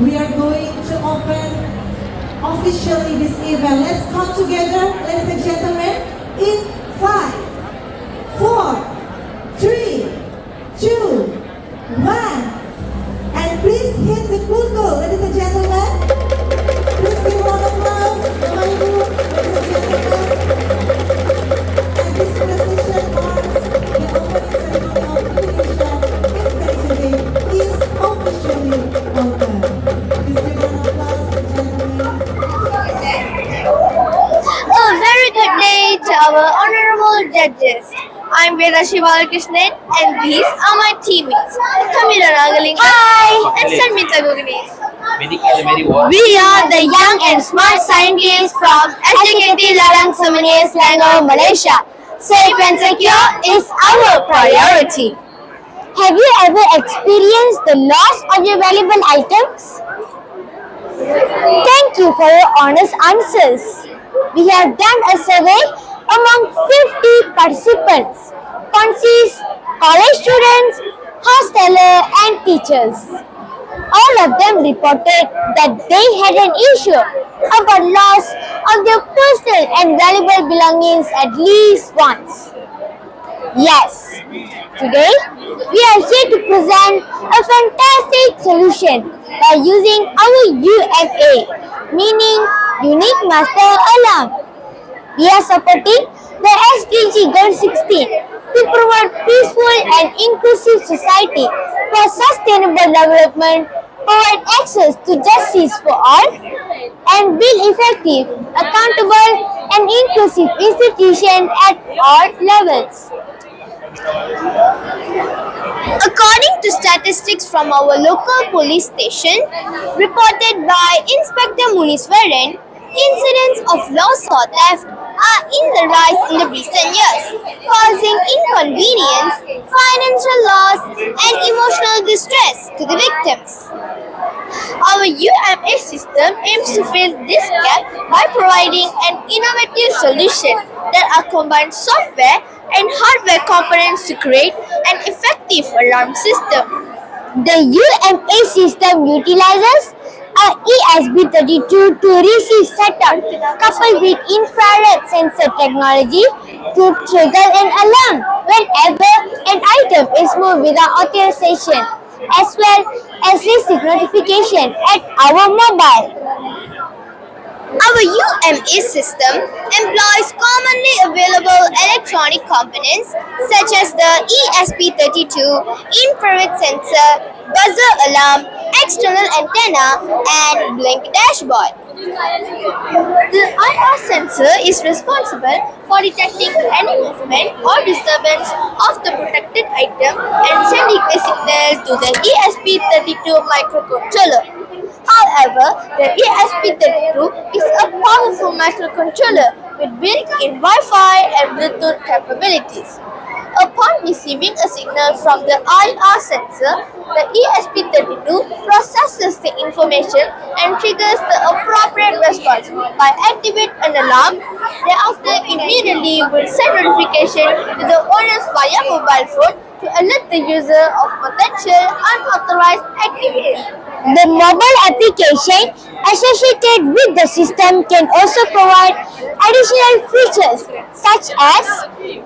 we are going to open officially this event. Let's come together, ladies and gentlemen, in 5, 4, 3, 2, 1. And please hit the kugel, ladies and gentlemen. Please give a round of applause. Bapak Ibu, ladies and gentlemen. And this precision marks the opening ceremony of Indonesia Infant today is officially open. Please give a round of applause, ladies and gentlemen. A very good day to our honorable judges. I'm Veda Shivalakrishnan and these are my teammates, Kamila Nagalinga. Hi! And Sarmita Gugnis. We are the young and smart scientists from SJKT Lalang Sumani Selangor, Malaysia. Safe and secure is our priority. Have you ever experienced the loss of your valuable items? Thank you for your honest answers. We have done a survey among 50 participants, consists college students, hosteler and teachers. All of them reported that they had an issue about loss of their personal and valuable belongings at least once. Yes, today we are here to present a fantastic solution by using our UMA, meaning Unique Master Alarm. We are supporting the SDG Goal 16 to promote peaceful and inclusive society for sustainable development, provide access to justice for all, and build effective, accountable, and inclusive institutions at all levels. According to statistics from our local police station, reported by Inspector Muniswaran, incidents of loss or theft are in the rise in the recent years, causing inconvenience, financial loss, and emotional distress to the victims. Our UMA system aims to fill this gap by providing an innovative solution that are combined software and hardware components to create an effective alarm system. The UMA system utilizes a ESP32 to receive setup coupled with infrared sensor technology to trigger an alarm whenever an item is moved without authorization, as well as receive notification at our mobile. Our UMA system employs commonly available electronic components such as the ESP32, infrared sensor, buzzer alarm, external antenna, and blink dashboard. The IR sensor is responsible for detecting any movement or disturbance of the protected item and sending a signal to the ESP32 microcontroller. However, the ESP32 is a powerful microcontroller with built-in Wi-Fi and Bluetooth capabilities. Upon receiving a signal from the IR sensor, the ESP32 processes the information and triggers the appropriate response by activating an alarm. Thereafter, immediately will send notification to the owners via mobile phone to alert the user of potential unauthorized activity. The mobile application associated with the system can also provide additional features such as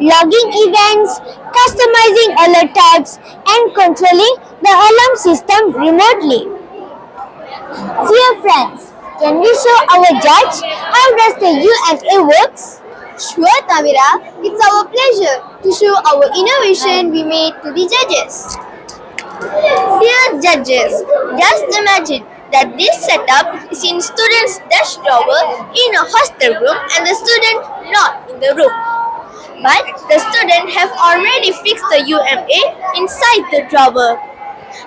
logging events, customizing alert types, and controlling the alarm system remotely. Dear friends, can we show our judge how does the UMA works? Sure, Tamira. It's our pleasure to show our innovation we made to the judges. Dear judges, just imagine that this setup is in student's desk drawer in a hostel room and the student not in the room. But the student have already fixed the UMA inside the drawer.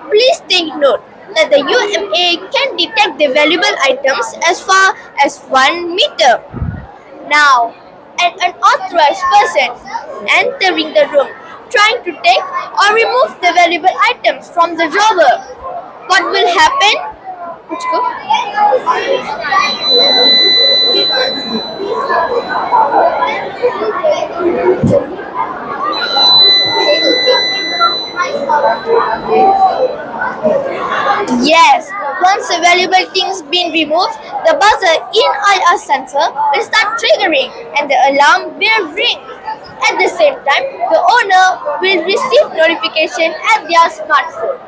Please take note that the UMA can detect the valuable items as far as 1 meter. Now, an unauthorized person entering the room trying to take or remove the valuable items from the drawer. What will happen? Yes, once the valuable things been removed, the buzzer in our sensor will start triggering and the alarm will ring. At the same time, the owner will receive notification at their smartphone.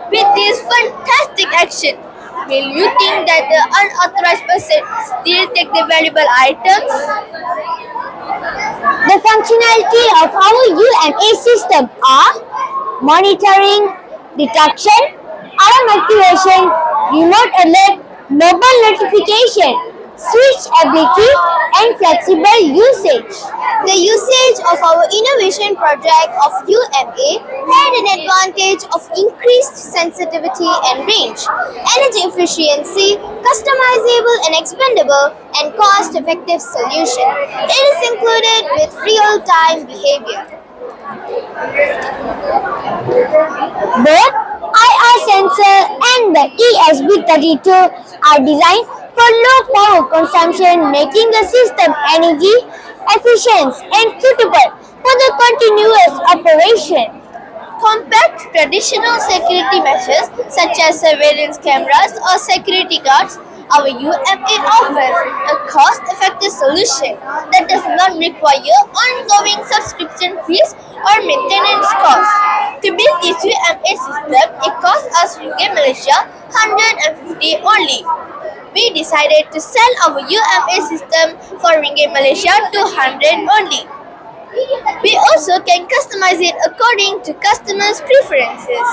With this fantastic action, will you think that the unauthorized person still take the valuable items? The functionality of our UMA system are monitoring, detection, alarm activation, remote alert, mobile notification, switch ability, and flexible usage. The usage of our innovation project of UMA had an advantage of increased sensitivity and range, energy efficiency, customizable and expandable, and cost-effective solution. It is included with real-time behavior. Both IR sensor and the ESB32 are designed for low power consumption, making the system energy efficient and suitable for the continuous operation. Compared to traditional security measures such as surveillance cameras or security guards, our UMA offers a cost-effective solution that does not require ongoing subscription fees or maintenance costs. To build this UMA system, it cost us Ringgit Malaysia 150 only. We decided to sell our UMA system for Ringgit Malaysia 200 only. We also can customize it according to customers' preferences.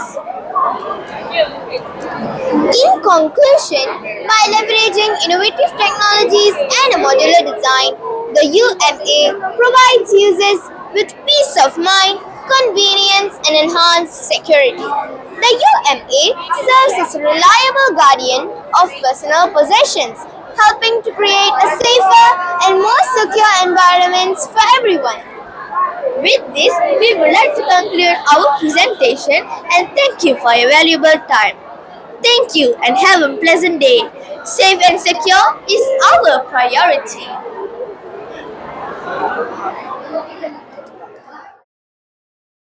In conclusion, by leveraging innovative technologies and a modular design, the UMA provides users with peace of mind, convenience, and enhanced security. The UMA serves as a reliable guardian of personal possessions, helping to create a safer and more secure environments for everyone. With this, we would like to conclude our presentation and thank you for your valuable time. Thank you and have a pleasant day. Safe and secure is our priority.